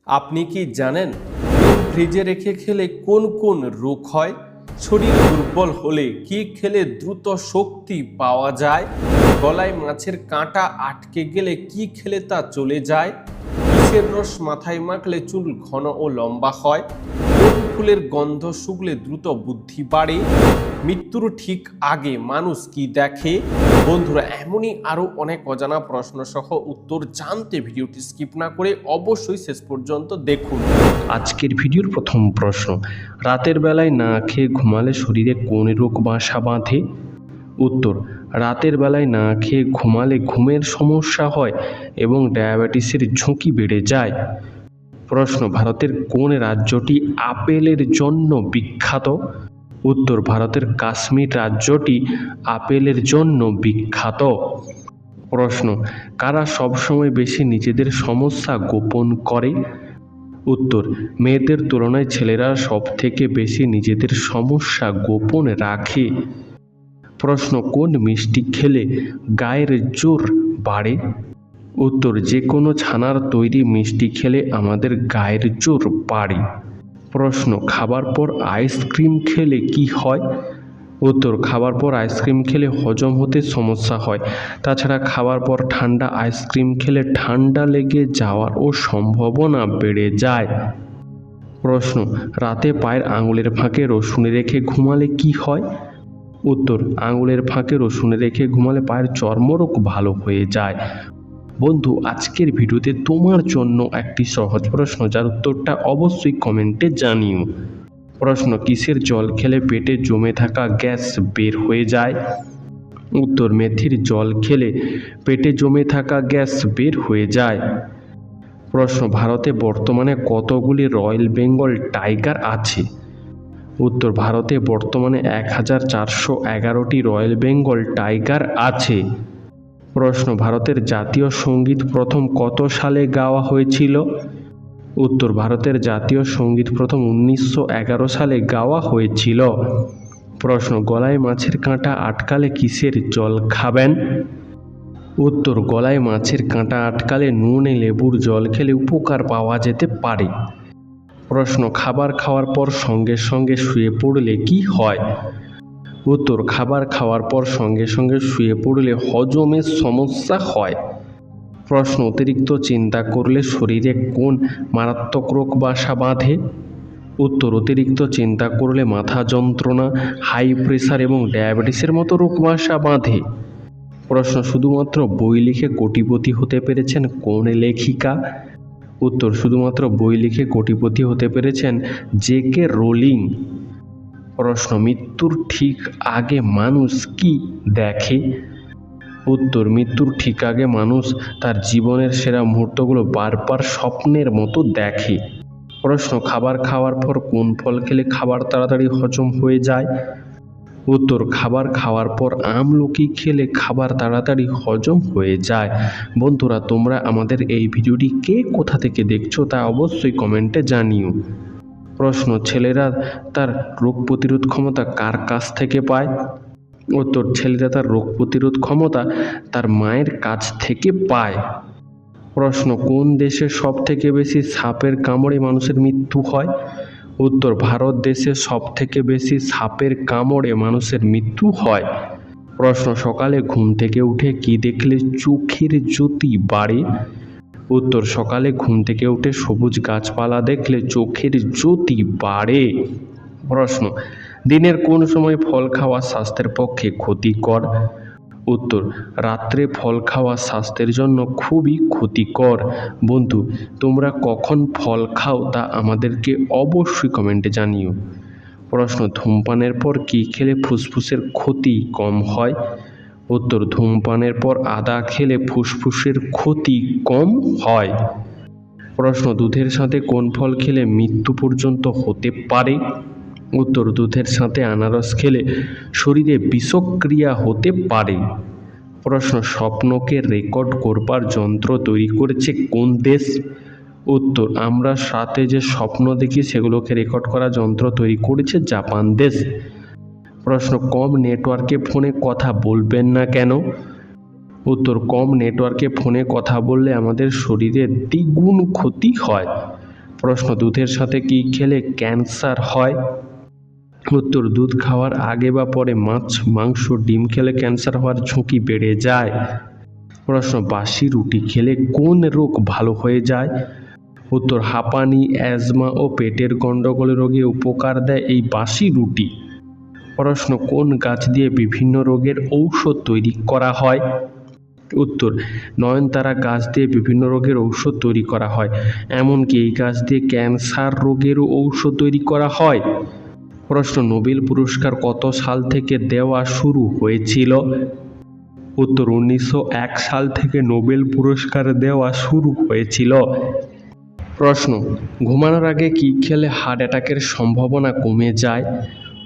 আপনি কি জানেন ফ্রিজে রেখে খেলে কোন কোন রোগ হয়? শরীর দুর্বল হলে কি খেলে দ্রুত শক্তি পাওয়া যায়? গলায় মাছের কাঁটা আটকে গেলে কি খেলে তা চলে যায়? কিসের রস মাথায় মাখলে চুল ঘন ও লম্বা হয়? কোন ফুলের গন্ধ শুকলে দ্রুত বুদ্ধি বাড়ে? মৃত্যুর ঠিক আগে মানুষ কি দেখে? বন্ধুরা, এমনই আরো অনেক অজানা প্রশ্ন সহ উত্তর জানতে ভিডিওটি স্কিপ না করে অবশ্যই শেষ পর্যন্ত দেখুন। আজকের ভিডিওর প্রথম প্রশ্ন, রাতের বেলায় না খেয়ে ঘুমালে শরীরে কোন রোগ বাসা বাঁধে? উত্তর, রাতের বেলায় না খেয়ে ঘুমালে ঘুমের সমস্যা হয় এবং ডায়াবেটিসের ঝুঁকি বেড়ে যায়। প্রশ্ন, ভারতের কোন রাজ্যটি আপেলের জন্য বিখ্যাত? উত্তর, ভারতের কাশ্মীর রাজ্যটি আপেলের জন্য বিখ্যাত। প্রশ্ন, কারা সবসময় বেশি নিজেদের সমস্যা গোপন করে? উত্তর, মেয়েদের তুলনায় ছেলেরা সবথেকে বেশি নিজেদের সমস্যা গোপন রাখে। প্রশ্ন, কোন মিষ্টি খেলে গায়ের জোর বাড়ে? উত্তর, যে কোনো ছানার তৈরি মিষ্টি খেলে আমাদের গায়ের জোর বাড়ে। প্রশ্ন, খাবার পর আইসক্রিম খেলে কি হয়? উত্তর, খাবার পর আইসক্রিম খেলে হজম হতে সমস্যা হয়। তাছাড়া খাবার পর ঠান্ডা আইসক্রিম খেলে ঠান্ডা লেগে যাওয়ারও সম্ভাবনা বেড়ে যায়। প্রশ্ন, রাতে পায়ের আঙুলের ফাঁকে রসুন রেখে ঘুমালে কি হয়? উত্তর, আঙুলের ফাঁকে রসুন রেখে ঘুমালে পায়ের চর্মরোগ ভালো হয়ে যায়। বন্ধু, আজকের ভিডিওতে তোমার জন্য একটি সহজ প্রশ্ন, যার উত্তরটা অবশ্যই কমেন্টে জানিও। প্রশ্ন, কিসের জল খেলে পেটে জমে থাকা গ্যাস বের হয়ে যায়? উত্তর, মেথির জল খেলে পেটে জমে থাকা গ্যাস বের হয়ে যায়। প্রশ্ন, ভারতে বর্তমানে কতগুলি রয়্যাল বেঙ্গল টাইগার আছে? উত্তর, ভারতে বর্তমানে 1411টি রয়্যাল বেঙ্গল টাইগার আছে। প্রশ্ন, ভারতের জাতীয় সঙ্গীত প্রথম কত সালে গাওয়া হয়েছিল? উত্তর, ভারতের জাতীয় সঙ্গীত প্রথম 1911 সালে গাওয়া হয়েছিল। প্রশ্ন, গলায় মাছের কাঁটা আটকালে কিসের জল খাবেন? উত্তর, গলায় মাছের কাঁটা আটকালে নুনে লেবুর জল খেলে উপকার পাওয়া যেতে পারে। প্রশ্ন, খাবার খাওয়ার পর সঙ্গে সঙ্গে শুয়ে পড়লে কি হয়? উত্তর, খাবার খাওয়ার পর সঙ্গে সঙ্গে শুয়ে পড়লে হজমের সমস্যা হয়। প্রশ্ন, অতিরিক্ত চিন্তা করলে শরীরে কোন মারাত্মক রোগ বাসা বাঁধে? উত্তর, অতিরিক্ত চিন্তা করলে মাথা যন্ত্রণা, হাই প্রেশার এবং ডায়াবেটিসের মতো রোগ বাসা বাঁধে। প্রশ্ন, শুধুমাত্র বই লিখে কোটিপতি হতে পেরেছেন কোন লেখিকা? উত্তর, শুধুমাত্র বই লিখে কোটিপতি হতে পেরেছেন জে.কে. রোলিং। প্রশ্ন, মৃত্যুর ঠিক আগে মানুষ কি দেখে? উত্তর, মৃত্যুর ঠিক আগে মানুষ তার জীবনের সেরা মুহূর্তগুলো বারবার স্বপ্নের মতো দেখে। প্রশ্ন, খাবার খাওয়ার পর কোন ফল খেলে খাবার তাড়াতাড়ি হজম হয়ে যায়? উত্তর, খাবার খাওয়ার পর আমলকি খেলে খাবার তাড়াতাড়ি হজম হয়ে যায়। বন্ধুরা, তোমরা আমাদের এই ভিডিওটি কে কোথা থেকে দেখছো তা অবশ্যই কমেন্টে জানিও। প্রশ্ন, ছেলেরা তার রোগ প্রতিরোধ ক্ষমতা কার কাছ থেকে পায়? উত্তর, ছেলেরা তার রোগ প্রতিরোধ ক্ষমতা তার মায়ের কাছ থেকে পায়। প্রশ্ন, কোন দেশে সব থেকে বেশি সাপের কামড়ে মানুষের মৃত্যু হয়? উত্তর, ভারত দেশে সব থেকে বেশি সাপের কামড়ে মানুষের মৃত্যু হয়। প্রশ্ন, সকালে ঘুম থেকে উঠে কি দেখলে চোখের জ্যোতি বাড়ে? উত্তর, সকালে ঘুম থেকে উঠে সবুজ গাছপালা দেখলে চোখের জ্যোতি বাড়ে। প্রশ্ন, দিনের কোন সময় ফল খাওয়া স্বাস্থ্যের পক্ষে ক্ষতিকর? উত্তর, রাত্রে ফল খাওয়া স্বাস্থ্যের জন্য খুবই ক্ষতিকর। বন্ধু, তোমরা কখন ফল খাও তা আমাদেরকে অবশ্যই কমেন্টে জানিও। প্রশ্ন, ধূমপানের পর কি খেলে ফুসফুসের ক্ষতি কম হয়? উত্তর, ধূমপানের পর আদা খেলে ফুসফুসের ক্ষতি কম হয়। প্রশ্ন, দুধের সাথে কোন ফল খেলে মৃত্যু পর্যন্ত হতে পারে? উত্তর, দুধের সাথে আনারস খেলে শরীরে বিষক্রিয়া হতে পারে। প্রশ্ন, স্বপ্নকে রেকর্ড করবার যন্ত্র তৈরি করেছে কোন দেশ? উত্তর, আমরা রাতে যে স্বপ্ন দেখি সেগুলোকে রেকর্ড করা যন্ত্র তৈরি করেছে জাপান দেশ। প্রশ্ন, কম নেটওয়ার্কে ফোনে কথা বলবেন না কেন? উত্তর, কম নেটওয়ার্কে ফোনে কথা বললে আমাদের শরীরে দ্বিগুণ ক্ষতি হয়। প্রশ্ন, দুধের সাথে কি খেলে ক্যান্সার হয়? উত্তর, দুধ খাওয়ার আগে বা পরে মাছ, মাংস, ডিম খেলে ক্যান্সার হওয়ার ঝুঁকি বেড়ে যায়। প্রশ্ন, বাসি রুটি খেলে কোন রোগ ভালো হয়ে যায়? উত্তর, হাঁপানি, অ্যাজমা ও পেটের গন্ডগোল রোগে উপকার দেয় এই বাসি রুটি। প্রশ্ন, কোন গাছ দিয়ে বিভিন্ন রোগের ঔষধ তৈরি করা হয়? উত্তর, নয়নতারা গাছ দিয়ে বিভিন্ন রোগের ঔষধ তৈরি করা হয়। এমনকি এই গাছ দিয়ে ক্যান্সার রোগেরও ঔষধ তৈরি করা হয়। প্রশ্ন, নোবেল পুরস্কার কত সাল থেকে দেওয়া শুরু হয়েছিল? উত্তর, 1901 সাল থেকে নোবেল পুরস্কার দেওয়া শুরু হয়েছিল। প্রশ্ন, ঘুমানোর আগে কি খেলে হার্ট অ্যাটাকের সম্ভাবনা কমে যায়?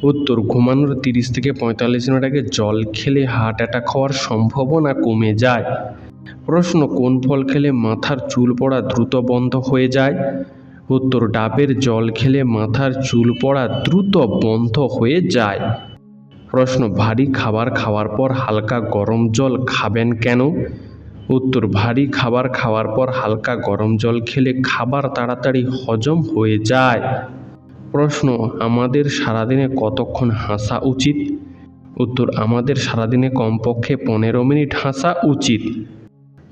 উত্তর, ঘুমানোর 30 থেকে 45 মিনিট আগে জল খেলে হার্ট অ্যাটাক হওয়ার সম্ভাবনা কমে যায়। প্রশ্ন, কোন ফল খেলে মাথার চুল পড়া দ্রুত বন্ধ হয়ে যায়? উত্তর, ডাবের জল খেলে মাথার চুল পড়া দ্রুত বন্ধ হয়ে যায়। প্রশ্ন, ভারী খাবার খাওয়ার পর হালকা গরম জল খাবেন কেন? উত্তর, ভারী খাবার খাওয়ার পর হালকা গরম জল খেলে খাবার তাড়াতাড়ি হজম হয়ে যায়। প্রশ্ন, আমাদের সারাদিনে কতক্ষণ হাসা উচিত? উত্তর, আমাদের সারাদিনে কমপক্ষে 15 মিনিট হাসা উচিত।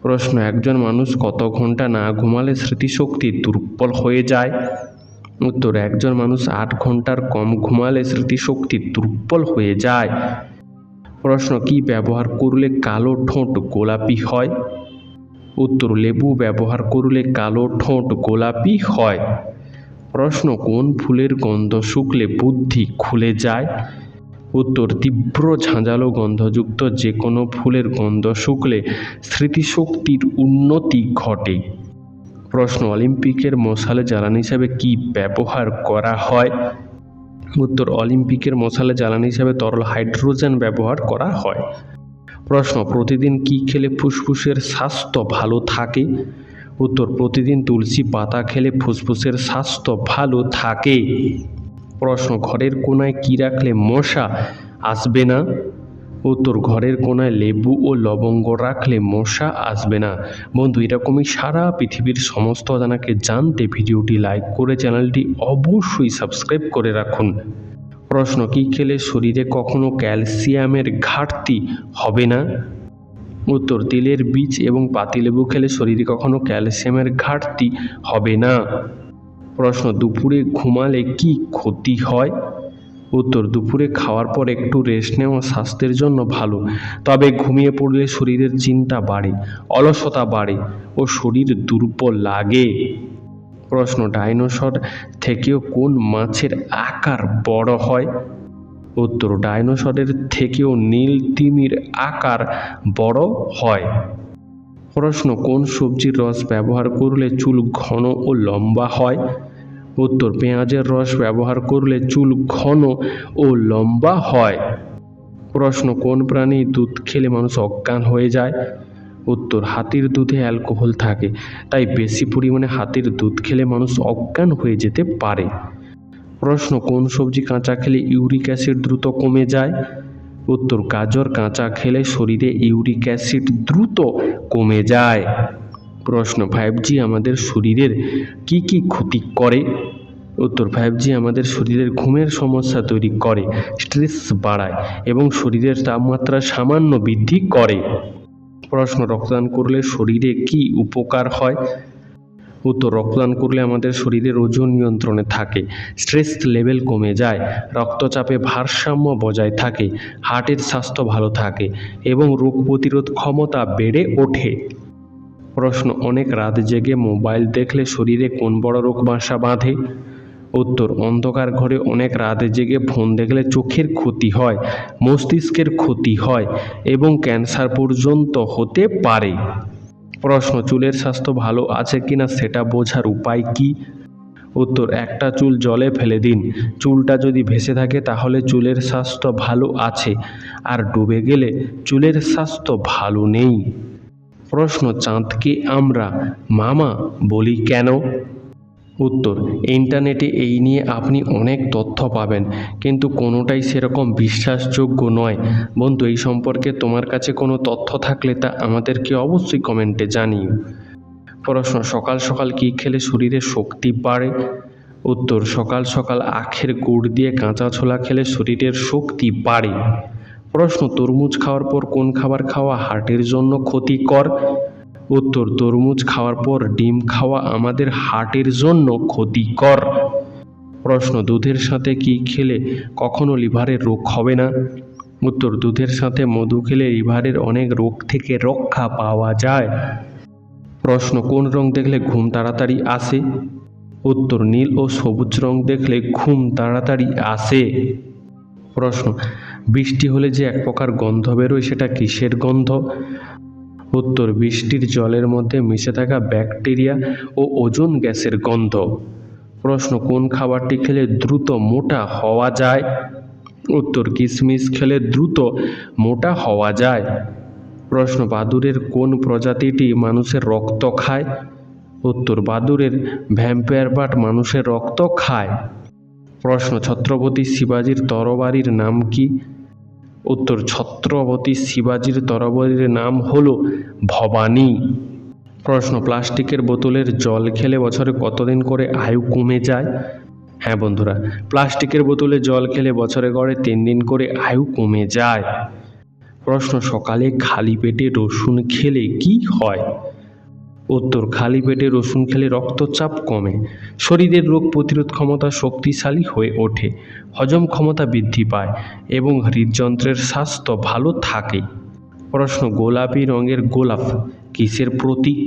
প্রশ্ন, একজন মানুষ কত ঘন্টা না ঘুমালে স্মৃতিশক্তি দুর্বল হয়ে যায়? উত্তর, একজন মানুষ 8 ঘন্টার কম ঘুমালে স্মৃতিশক্তি দুর্বল হয়ে যায়। প্রশ্ন, কি ব্যবহার করলে কালো ঠোঁট গোলাপি হয়? উত্তর, লেবু ব্যবহার করলে কালো ঠোঁট গোলাপি হয়। প্রশ্ন, কোন ফুলের গন্ধ শুকলে বুদ্ধি খুলে যায়? উত্তর, তীব্র ঝাঁঝালো গন্ধযুক্ত যে কোনো ফুলের গন্ধ শুকলে স্মৃতিশক্তির উন্নতি ঘটে। প্রশ্ন, অলিম্পিকের মশালে জ্বালানি হিসাবে কি ব্যবহার করা হয়? উত্তর, অলিম্পিকের মশালে জ্বালানি হিসাবে তরল হাইড্রোজেন ব্যবহার করা হয়। প্রশ্ন, প্রতিদিন কি খেলে ফুসফুসের স্বাস্থ্য ভালো থাকে? উত্তর, প্রতিদিন তুলসী পাতা খেলে ফুসফুসের স্বাস্থ্য ভালো থাকে। প্রশ্ন, ঘরের কোনায় কি রাখলে মশা আসবে না? উত্তর, ঘরের কোনায় লেবু ও লবঙ্গ রাখলে মশা আসবে না। বন্ধু, এরকমই সারা পৃথিবীর সমস্ত অজানাকে জানতে ভিডিওটি লাইক করে চ্যানেলটি অবশ্যই সাবস্ক্রাইব করে রাখুন। প্রশ্ন, কি খেলে শরীরে কখনো ক্যালসিয়ামের ঘাটতি হবে না? উত্তর, তিলের বীজ এবং পাতিলেবু খেলে শরীরে কখনো ক্যালসিয়ামের ঘাটতি হবে না। প্রশ্ন, দুপুরে ঘুমালে কি ক্ষতি হয়? উত্তর, দুপুরে খাওয়ার পর একটু রেস্ট নেওয়া স্বাস্থ্যের জন্য ভালো, তবে ঘুমিয়ে পড়লে শরীরের চিন্তা বাড়ে, অলসতা বাড়ে ও শরীর দুর্বল লাগে। প্রশ্ন, ডাইনোসর থেকেও কোন মাছের আকার বড় হয়? উত্তর, ডাইনোসরের থেকেও নীল তিমির আকার বড় হয়। প্রশ্ন, কোন সবজির রস ব্যবহার করলে চুল ঘন ও লম্বা হয়? উত্তর, পেঁয়াজের রস ব্যবহার করলে চুল ঘন ও লম্বা হয়। প্রশ্ন, কোন প্রাণীর দুধ খেলে মানুষ অজ্ঞান হয়ে যায়? উত্তর, হাতির দুধে অ্যালকোহল থাকে, তাই বেশি পরিমাণে হাতির দুধ খেলে মানুষ অজ্ঞান হয়ে যেতে পারে। প্রশ্ন, কোন সবজি কাঁচা খেলে ইউরিক অ্যাসিড দ্রুত কমে যায়? উত্তর, গাজর কাঁচা খেলে শরীরে ইউরিক অ্যাসিড দ্রুত কমে যায়। প্রশ্ন, 5G আমাদের শরীরের কি কি ক্ষতি করে? উত্তর, 5G আমাদের শরীরের ঘুমের সমস্যা তৈরি করে, স্ট্রেস বাড়ায় এবং শরীরের তাপমাত্রা সামান্য বৃদ্ধি করে। প্রশ্ন, রক্তদান করলে শরীরে কি উপকার হয়? উত্তর, রক্তদান করলে আমাদের শরীরের ওজন নিয়ন্ত্রণে থাকে, স্ট্রেস লেভেল কমে যায়, রক্তচাপে ভারসাম্য বজায় থাকে, হার্টের স্বাস্থ্য ভালো থাকে এবং রোগ প্রতিরোধ ক্ষমতা বেড়ে ওঠে। প্রশ্ন, অনেক রাত জেগে মোবাইল দেখলে শরীরে কোন বড় রোগ বাসা বাঁধে? উত্তর, অন্ধকার ঘরে অনেক রাত জেগে ফোন দেখলে চোখের ক্ষতি হয়, মস্তিষ্কের ক্ষতি হয় এবং ক্যান্সার পর্যন্ত হতে পারে। প্রশ্ন, চুলের স্বাস্থ্য ভালো আছে কিনা সেটা বোঝার উপায় কি? উত্তর, একটা চুল জলে ফেলে দিন, চুলটা যদি ভেসে থাকে তাহলে চুলের স্বাস্থ্য ভালো আছে, আর ডুবে গেলে চুলের স্বাস্থ্য ভালো নেই। প্রশ্ন, চাঁদকে আমরা মামা বলি কেন? উত্তর, ইন্টারনেটে এই নিয়ে আপনি অনেক তথ্য পাবেন, কিন্তু কোনোটাই সেরকম বিশ্বাসযোগ্য নয়। বন্ধু, এই সম্পর্কে তোমার কাছে কোনো তথ্য থাকলে তা আমাদেরকে অবশ্যই কমেন্টে জানিও। প্রশ্ন সকাল সকাল কি খেলে শরীরে শক্তি বাড়ে? উত্তর সকাল সকাল আখের গুড় দিয়ে কাঁচা ছোলা খেলে শরীরের শক্তি বাড়ে। প্রশ্ন তরমুজ খাওয়ার পর কোন খাবার খাওয়া হার্টের জন্য ক্ষতিকর? উত্তর তরমুজ খাওয়ার পর ডিম খাওয়া আমাদের হার্টের জন্য ক্ষতিকর। প্রশ্ন দুধের সাথে কি খেলে কখনো লিভারের রোগ হবে না? উত্তর দুধের সাথে মধু খেলে লিভারের অনেক রোগ থেকে রক্ষা পাওয়া যায়। প্রশ্ন কোন রং দেখলে ঘুম তাড়াতাড়ি আসে? উত্তর নীল ও সবুজ রং দেখলে ঘুম তাড়াতাড়ি আসে। প্রশ্ন বৃষ্টি হলে যে এক প্রকার গন্ধ বেরোয় সেটা কিসের গন্ধ? উত্তর বৃষ্টির জলের মধ্যে মিশে থাকা ব্যাকটেরিয়া ও ওজোন গ্যাসের গন্ধ। প্রশ্ন কোন খাবারটি খেলে দ্রুত মোটা হওয়া যায়? উত্তর কিশমিশ খেলে দ্রুত মোটা হওয়া যায়। প্রশ্ন বাদুড়ের কোন প্রজাতিটি মানুষের রক্ত খায়? উত্তর বাদুড়ের ভ্যাম্পায়ার বাট মানুষের রক্ত খায়। প্রশ্ন ছত্রপতি শিবাজির তরবারির নাম কি? উত্তর ছত্রপতি শিবাজির তরবারির নাম হলো ভবানী। প্রশ্ন প্লাস্টিকের বোতলের জল খেলে বছরে কতদিন করে আয়ু কমে যায়? হ্যাঁ বন্ধুরা, প্লাস্টিকের বোতলে জল খেলে বছরে গড়ে 3 দিন করে আয়ু কমে যায়। প্রশ্ন সকালে খালি পেটে রসুন খেলে কি হয়? উত্তর খালি পেটে রসুন খেলে রক্তচাপ কমে, শরীরের রোগ প্রতিরোধ ক্ষমতা শক্তিশালী হয়ে ওঠে, হজম ক্ষমতা বৃদ্ধি পায় এবং হৃদযন্ত্রের স্বাস্থ্য ভালো থাকে। প্রশ্ন গোলাপি রঙের গোলাপ কিসের প্রতীক?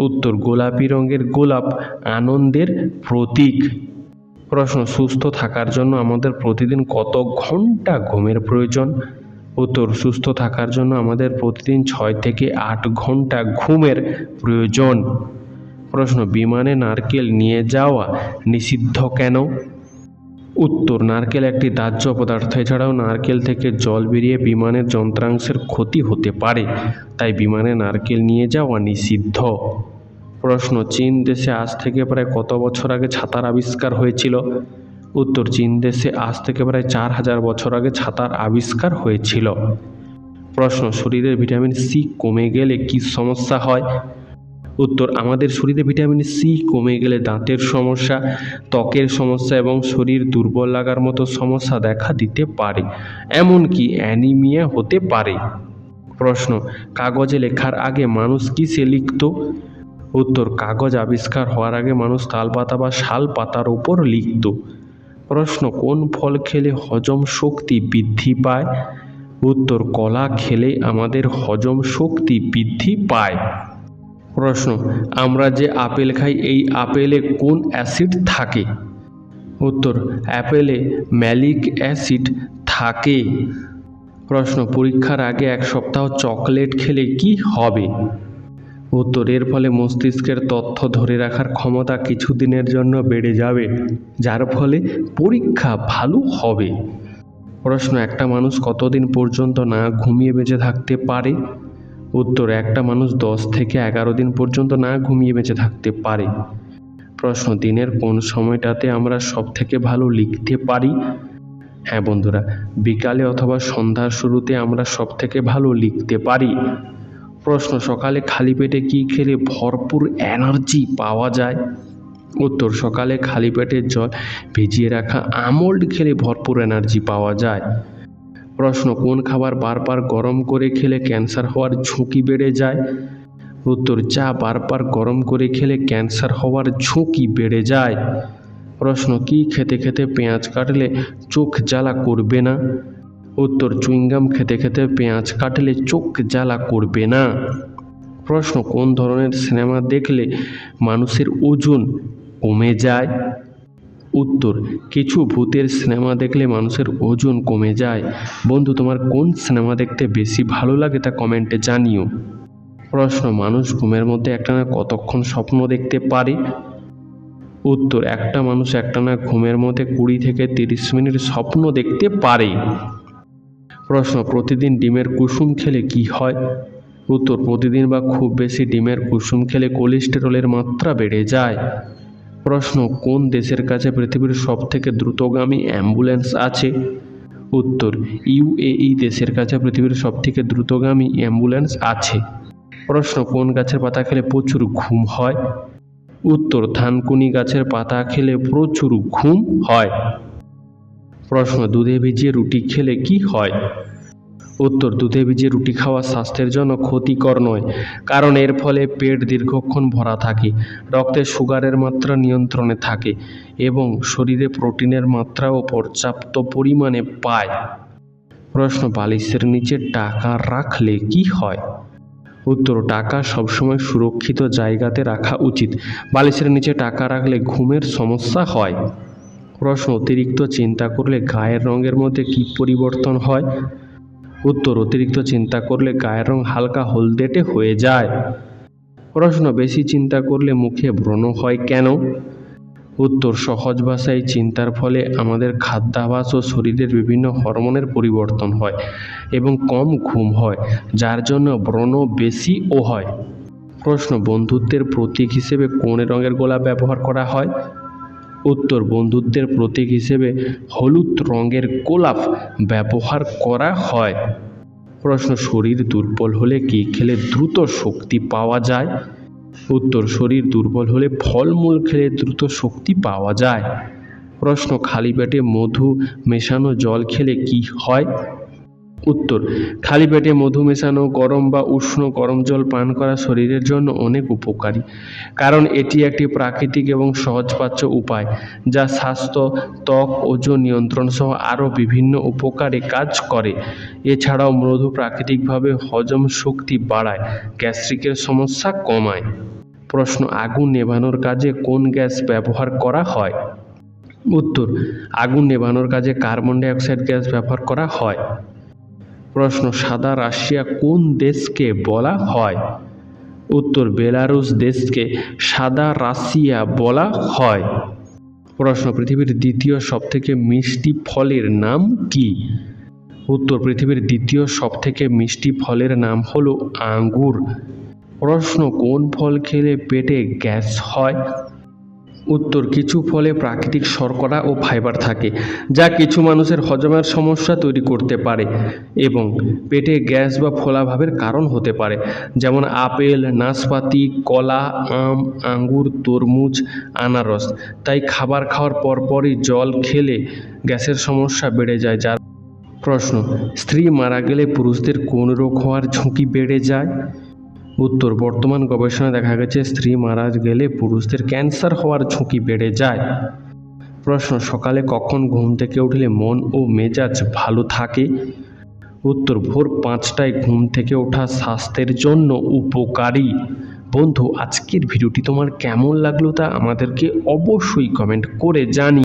উত্তর গোলাপি রঙের গোলাপ আনন্দের প্রতীক। প্রশ্ন সুস্থ থাকার জন্য আমাদের প্রতিদিন কত ঘন্টা ঘুমের প্রয়োজন? উত্তর সুস্থ থাকার জন্য আমাদের প্রতিদিন 6 থেকে 8 ঘন্টা ঘুমের প্রয়োজন। প্রশ্ন বিমানে নারকেল নিয়ে যাওয়া নিষিদ্ধ কেন? উত্তর নারকেল একটি দাহ্য পদার্থ, এছাড়াও নারকেল থেকে জল বেরিয়ে বিমানের যন্ত্রাংশের ক্ষতি হতে পারে, তাই বিমানে নারকেল নিয়ে যাওয়া নিষিদ্ধ। প্রশ্ন চীন দেশে আজ থেকে প্রায় কত বছর আগে ছাতার আবিষ্কার হয়েছিল? উত্তর চীন দেশে আজ থেকে প্রায় 4000 বছর আগে ছাতার আবিষ্কার হয়েছিল। প্রশ্ন শরীরের ভিটামিন সি কমে গেলে কি সমস্যা হয়? উত্তর আমাদের শরীরে ভিটামিন সি কমে গেলে দাঁতের সমস্যা, ত্বকের সমস্যা এবং শরীর দুর্বল লাগার মতো সমস্যা দেখা দিতে পারে, এমনকি অ্যানিমিয়া হতে পারে। প্রশ্ন কাগজে লেখার আগে মানুষ কিসে লিখত? উত্তর কাগজ আবিষ্কার হওয়ার আগে মানুষ তালপাতা বা শাল পাতার উপর লিখত। প্রশ্ন কোন ফল খেলে হজম শক্তি বৃদ্ধি পায়? উত্তর কলা খেলে আমাদের হজম শক্তি বৃদ্ধি পায়। প্রশ্ন আমরা যে আপেল খাই এই আপেলে কোন অ্যাসিড থাকে? উত্তর অ্যাপেলে ম্যালিক অ্যাসিড থাকে। প্রশ্ন পরীক্ষার আগে 1 সপ্তাহ চকলেট খেলে কি হবে? উত্তর এর ফলে মস্তিষ্কের তথ্য ধরে রাখার ক্ষমতা কিছুদিনের জন্য বেড়ে যাবে, যার ফলে পরীক্ষা ভালো হবে। প্রশ্ন একটা মানুষ কতদিন পর্যন্ত না ঘুমিয়ে বেঁচে থাকতে পারে? উত্তর একটা মানুষ 10 থেকে 11 দিন পর্যন্ত না ঘুমিয়ে বেঁচে থাকতে পারে। প্রশ্ন দিনের কোন সময়টাতে আমরা সব থেকে ভালো লিখতে পারি? হ্যাঁ বন্ধুরা, বিকালে অথবা সন্ধ্যার শুরুতে আমরা সব থেকে ভালো লিখতে পারি। প্রশ্ন সকালে খালি পেটে কি খেলে ভরপুর এনার্জি পাওয়া যায়? উত্তর সকালে খালি পেটে জল ভিজিয়ে রাখা আমন্ড খেলে ভরপুর এনার্জি পাওয়া যায়। প্রশ্ন কোন খাবার বারবার গরম করে খেলে ক্যান্সার হওয়ার ঝুঁকি বেড়ে যায়? উত্তর চা বারবার গরম করে খেলে ক্যান্সার হওয়ার ঝুঁকি বেড়ে যায়। প্রশ্ন কি খেতে খেতে পেঁয়াজ কাটলে চোখ জ্বালা করবে না? উত্তর চুইংগাম খেতে খেতে পেঁয়াজ কাটলে চোখ জ্বালা করবে না। প্রশ্ন কোন ধরনের সিনেমা দেখলে মানুষের ওজন কমে যায়? উত্তর কিছু ভূতের সিনেমা দেখলে মানুষের ওজন কমে যায়। বন্ধু তোমার কোন সিনেমা দেখতে বেশি ভালো লাগে তা কমেন্টে জানিও। প্রশ্ন মানুষ ঘুমের মধ্যে একটানা কতক্ষণ স্বপ্ন দেখতে পারে? উত্তর একটা মানুষ একটানা ঘুমের মধ্যে 20 থেকে 30 মিনিট স্বপ্ন দেখতে পারে। প্রশ্ন প্রতিদিন ডিমের কুসুম খেলে কি হয়? উত্তর প্রতিদিন বা খুব বেশি ডিমের কুসুম খেলে কোলেস্টেরলের মাত্রা বেড়ে যায়। প্রশ্ন কোন দেশের কাছে পৃথিবীর সবথেকে দ্রুতগামী অ্যাম্বুলেন্স আছে? উত্তর ইউএই দেশের কাছে পৃথিবীর সবথেকে দ্রুতগামী অ্যাম্বুলেন্স আছে। প্রশ্ন, কোন গাছের পাতা খেলে প্রচুর ঘুম হয়? উত্তর, থানকুনি গাছের পাতা খেলে প্রচুর ঘুম হয়। প্রশ্ন, দুধে ভিজিয়ে রুটি খেলে কি হয়? উত্তর, দুধে ভিজিয়ে রুটি খাওয়া স্বাস্থ্যের জন্য ক্ষতিকর নয়, কারণ এর ফলে পেট দীর্ঘক্ষণ ভরা থাকে, রক্তে সুগারের মাত্রা নিয়ন্ত্রণে থাকে এবং শরীরে প্রোটিনের মাত্রাও পর্যাপ্ত পরিমাণে পায়। প্রশ্ন, বালিশের নিচে টাকা রাখলে কি হয়? উত্তর, টাকা সবসময় সুরক্ষিত জায়গাতে রাখা উচিত। বালিশের নিচে টাকা রাখলে ঘুমের সমস্যা হয়। প্রশ্ন, অতিরিক্ত চিন্তা করলে গায়ের রঙের মধ্যে কী পরিবর্তন হয়? উত্তর, অতিরিক্ত চিন্তা করলে গায়ের রং হালকা হলদেটে হয়ে যায়। প্রশ্ন, বেশি চিন্তা করলে মুখে ব্রণ হয় কেন? উত্তর, সহজ ভাষায় চিন্তার ফলে আমাদের খাদ্যাভ্যাস ও শরীরের বিভিন্ন হরমোনের পরিবর্তন হয় এবং কম ঘুম হয়, যার জন্য ব্রণ বেশিও হয়। প্রশ্ন, বন্ধুত্বের প্রতীক হিসেবে কোন রঙের গোলাপ ব্যবহার করা হয়? উত্তর, বন্ধুত্বের প্রতীক হিসেবে হলুদ রঙের গোলাপ ব্যবহার করা হয়। প্রশ্ন, শরীর দুর্বল হলে কি খেলে দ্রুত শক্তি পাওয়া যায়? উত্তর, শরীর দুর্বল হলে ফলমূল খেলে দ্রুত শক্তি পাওয়া যায়। প্রশ্ন, খালি পেটে মধু মেশানো জল খেলে কি হয়? উত্তর, খালি পেটে মধু মেশানো গরম বা উষ্ণ গরম জল পান করা শরীরের জন্য অনেক উপকারী, কারণ এটি একটি প্রাকৃতিক এবং সহজপাচ্য উপায় যা স্বাস্থ্য, ত্বক, ওজন নিয়ন্ত্রণ সহ আরও বিভিন্ন উপকারে কাজ করে। এছাড়াও মধু প্রাকৃতিকভাবে হজম শক্তি বাড়ায়, গ্যাস্ট্রিকের সমস্যা কমায়। প্রশ্ন, আগুন নেভানোর কাজে কোন গ্যাস ব্যবহার করা হয়? উত্তর, আগুন নেভানোর কাজে কার্বন ডাই অক্সাইড গ্যাস ব্যবহার করা হয়। প্রশ্ন, সাদা রাশিয়া কোন দেশকে বলা হয়? উত্তর, বেলারুশ দেশকে সাদা রাশিয়া বলা হয়। প্রশ্ন, পৃথিবীর দ্বিতীয় সবথেকে মিষ্টি ফলের নাম কি? উত্তর, পৃথিবীর দ্বিতীয় সবথেকে মিষ্টি ফলের নাম হলো আঙ্গুর। প্রশ্ন, কোন ফল খেলে পেটে গ্যাস হয়? উত্তর, কিছু ফলে প্রাকৃতিক শর্করা ও ফাইবার থাকে যা কিছু মানুষের হজমের সমস্যা তৈরি করতে পারে এবং পেটে গ্যাস বা ফোলাভাবের কারণ হতে পারে, যেমন আপেল, নাশপাতি, কলা, আম, আঙ্গুর, তরমুজ, আনারস। তাই খাবার খাওয়ার পরপরই জল খেলে গ্যাসের সমস্যা বেড়ে যায়। যার প্রশ্ন, স্ত্রী মারা গেলে পুরুষদের কোন রোগ হওয়ার ঝুঁকি বেড়ে যায়? উত্তর, বর্তমান গবেষণায় দেখা গেছে স্ত্রী মারা গেলে পুরুষদের ক্যান্সার হওয়ার ঝুঁকি বেড়ে যায়। প্রশ্ন, সকালে কখন ঘুম থেকে উঠলে মন ও মেজাজ ভালো থাকে? উত্তর, ভোর 5টায় ঘুম থেকে ওঠা স্বাস্থ্যের জন্য উপকারী। বন্ধু, আজকের ভিডিওটি তোমার কেমন লাগলো তা আমাদেরকে অবশ্যই কমেন্ট করে জানিও।